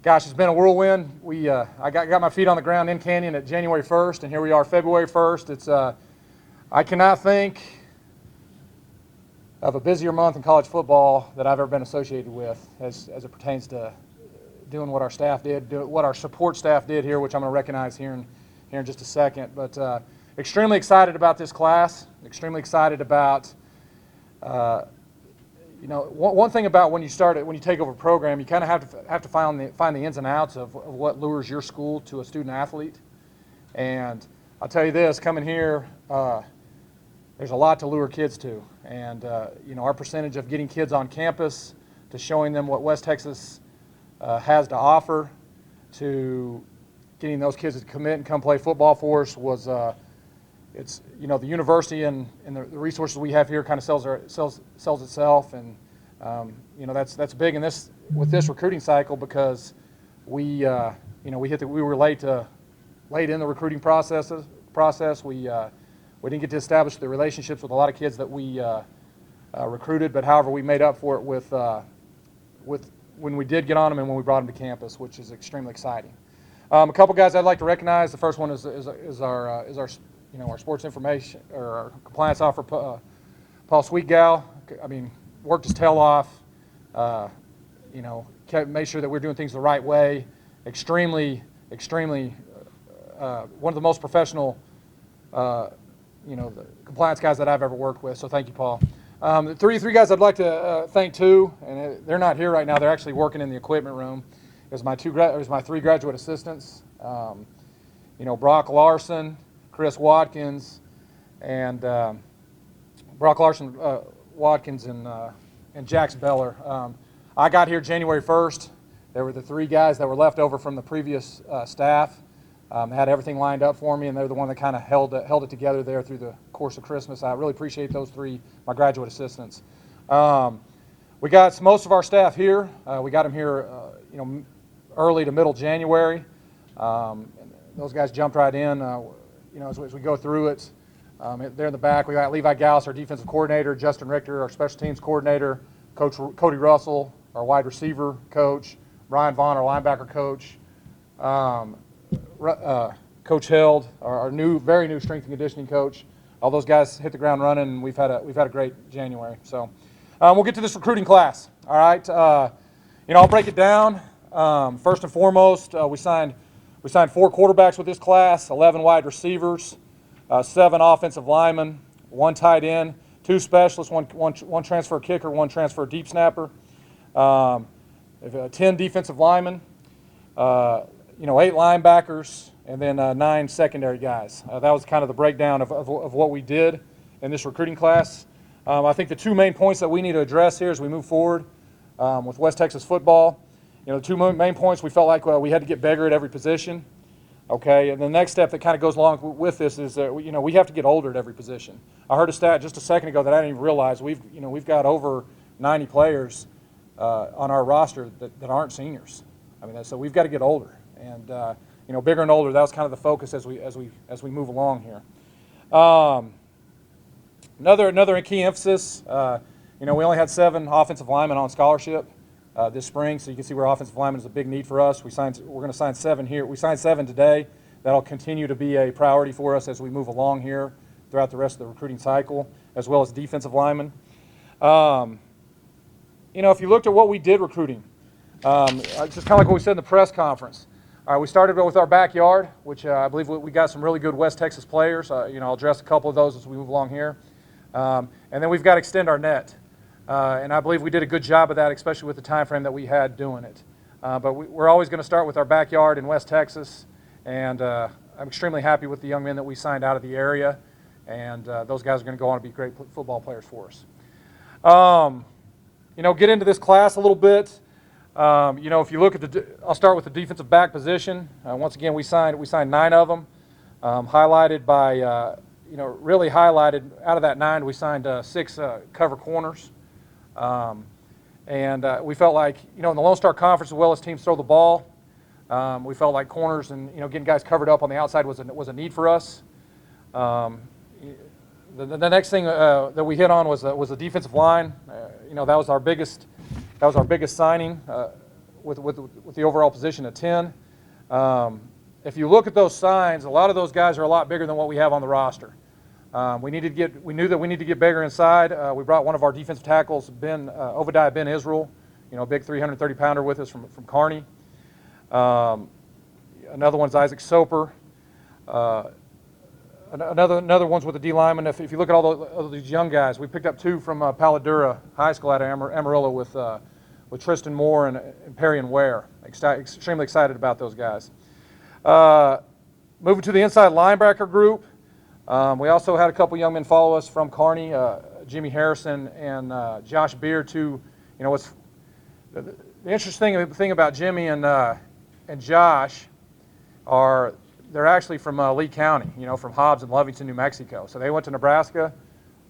Gosh, it's been a whirlwind. I got my feet on the ground in Canyon at January 1st, and here we are February 1st. I cannot think of a busier month in college football that I've ever been associated with as it pertains to doing what our staff did, what our support staff did here, which I'm going to recognize here in just a second. But extremely excited about this class, extremely excited about one thing about when you take over a program, you kind of have to find the ins and outs of what lures your school to a student athlete. And I'll tell you this, coming here, there's a lot to lure kids to. And our percentage of getting kids on campus, to showing them what West Texas has to offer, to getting those kids to commit and come play football for us was it's the university and the resources we have here kind of sells itself, and that's big in with this recruiting cycle, because we were late in the recruiting process. We didn't get to establish the relationships with a lot of kids that we recruited, but however we made up for it with when we did get on them and when we brought them to campus, which is extremely exciting. A couple guys I'd like to recognize. The first one is our sports information or our compliance officer, Paul Sweetgal. I mean, worked his tail off. Made sure that we're doing things the right way. Extremely one of the most professional, the compliance guys that I've ever worked with. So thank you, Paul. The three guys I'd like to thank too, and they're not here right now. They're actually working in the equipment room. It was my three graduate assistants. Brock Larson, Chris Watkins, and Brock Larson, Watkins, and Jax Beller. I got here January 1st. There were the three guys that were left over from the previous staff. Had everything lined up for me, and they're the one that kind of held it together there through the course of Christmas. I really appreciate those three, my graduate assistants. We got most of our staff here. We got them here, early to middle January. Those guys jumped right in. As we go through it, there in the back, we got Levi Gauss, our defensive coordinator, Justin Richter, our special teams coordinator, Coach Cody Russell, our wide receiver coach, Brian Vaughn, our linebacker coach, Coach Held, our very new strength and conditioning coach. All those guys hit the ground running, and we've had a great January. So we'll get to this recruiting class. All right, I'll break it down. First and foremost, we signed 4 quarterbacks with this class, 11 wide receivers, 7 offensive linemen, 1 tight end, 2 specialists, one transfer kicker, 1 transfer deep snapper, 10 defensive linemen, 8 linebackers, and then 9 secondary guys. That was kind of the breakdown of what we did in this recruiting class. I think the 2 main points that we need to address here as we move forward with West Texas football, the 2 main points, we felt like we had to get bigger at every position. Okay, and the next step that kind of goes along with this is that we have to get older at every position. I heard a stat just a second ago that I didn't even realize. We've got over 90 players on our roster that aren't seniors. I mean, so we've got to get older, and bigger and older. That was kind of the focus as we move along here. Another key emphasis. We only had 7 offensive linemen on scholarship this spring, so you can see where offensive linemen is a big need for us. We're going to sign 7 here. We signed 7 today. That'll continue to be a priority for us as we move along here throughout the rest of the recruiting cycle, as well as defensive linemen. If you looked at what we did recruiting, just kind of like what we said in the press conference. We started with our backyard, which I believe we got some really good West Texas players. I'll address a couple of those as we move along here. And then we've got to extend our net. And I believe we did a good job of that, especially with the time frame that we had doing it. But we're always going to start with our backyard in West Texas, and I'm extremely happy with the young men that we signed out of the area, and those guys are going to go on to be great football players for us. Get into this class a little bit. If you look at I'll start with the defensive back position. Once again, we signed 9 of them, highlighted by really highlighted. Out of that 9, we signed 6 cover corners. We felt like, in the Lone Star Conference, as well as teams throw the ball, we felt like corners and, getting guys covered up on the outside was a need for us. The next thing that we hit on was the defensive line. That was our biggest signing. with the overall position of 10. If you look at those signs, a lot of those guys are a lot bigger than what we have on the roster. We knew that we need to get bigger inside. We brought one of our defensive tackles, Obadiah Ben Israel, big 330-pounder with us from Kearney. Another one's Isaac Soper. Another one's with the D lineman. If you look at all these young guys, we picked up 2 from Paladura High School out of Amarillo with Tristan Moore and Perry and Ware. Extremely excited about those guys. Moving to the inside linebacker group, we also had a couple young men follow us from Kearney, Jimmy Harrison and Josh Beard. What's the interesting thing about Jimmy and Josh are they're actually from Lee County, from Hobbs and Lovington, New Mexico. So they went to Nebraska.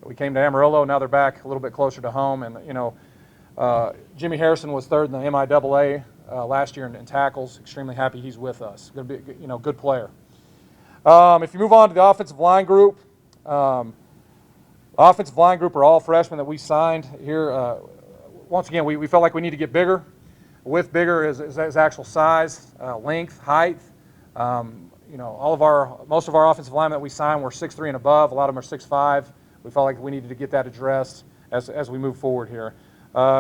We came to Amarillo. Now they're back a little bit closer to home. And Jimmy Harrison was 3rd in the MIAA last year in tackles. Extremely happy he's with us. Going to be, good player. If you move on to the offensive line group, offensive line group are all freshmen that we signed here. Once again, we felt like we need to get bigger. With bigger is actual size, length, height. Most of our offensive linemen that we signed were 6'3" and above. A lot of them are 6'5". We felt like we needed to get that addressed as we move forward here.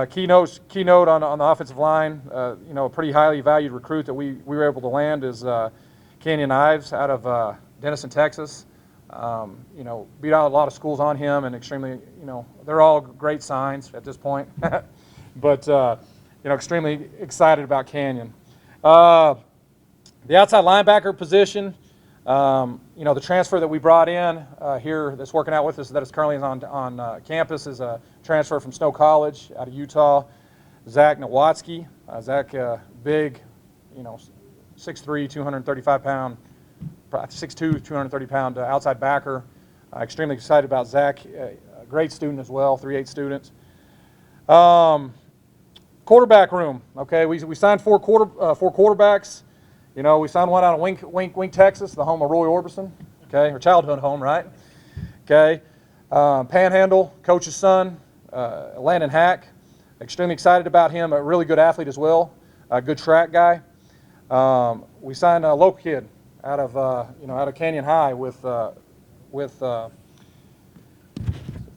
Keynote on the offensive line, a pretty highly valued recruit that we were able to land is Canyon Ives out of Denison, Texas. Beat out a lot of schools on him, and extremely, they're all great signs at this point. But extremely excited about Canyon. The outside linebacker position, the transfer that we brought in here that's working out with us that is currently on campus is a transfer from Snow College out of Utah, Zach Nowatzki. Zach, big, 6'3", 235-pound, 6'2", 230-pound outside backer. Extremely excited about Zach. A great student as well, 3.8 student. Quarterback room. Okay, we signed four quarterbacks. We signed one out of Wink, Texas, the home of Roy Orbison. Okay, or childhood home, right? Okay, Panhandle, coach's son, Landon Hack. Extremely excited about him. A really good athlete as well. A good track guy. We signed a local kid out of Canyon High with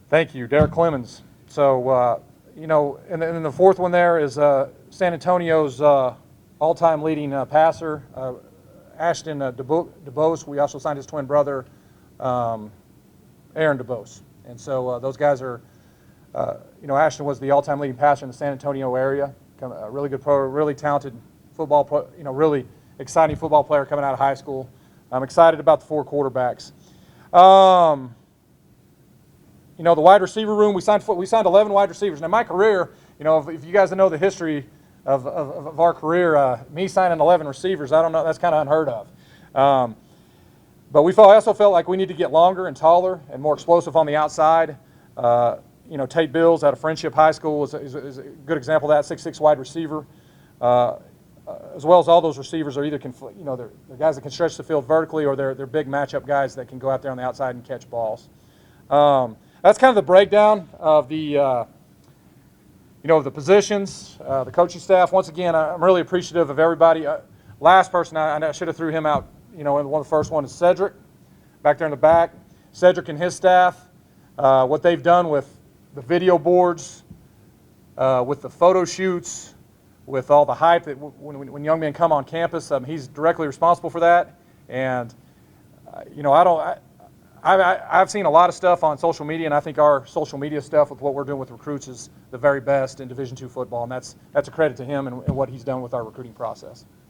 thank you, Derek Clemens. So and then the fourth one there is San Antonio's all-time leading passer, Ashton DeBose. We also signed his twin brother, Aaron DeBose. And so those guys are, Ashton was the all-time leading passer in the San Antonio area. A really good pro, really talented football, really exciting football player coming out of high school. I'm excited about the 4 quarterbacks. The wide receiver room, we signed 11 wide receivers. Now, my career, if you guys know the history of our career, me signing 11 receivers, I don't know, that's kind of unheard of. But we also felt like we need to get longer and taller and more explosive on the outside. Tate Bills out of Friendship High School is a good example of that, 6'6" wide receiver. As well as all those receivers are either they're guys that can stretch the field vertically, or they're big matchup guys that can go out there on the outside and catch balls. That's kind of the breakdown of the the positions, the coaching staff. Once again, I'm really appreciative of everybody. Last person, I should have threw him out. One of the first one is Cedric, back there in the back. Cedric and his staff, what they've done with the video boards, with the photo shoots, with all the hype that when young men come on campus, he's directly responsible for that. And I've seen a lot of stuff on social media, and I think our social media stuff with what we're doing with recruits is the very best in Division II football, and that's a credit to him and what he's done with our recruiting process.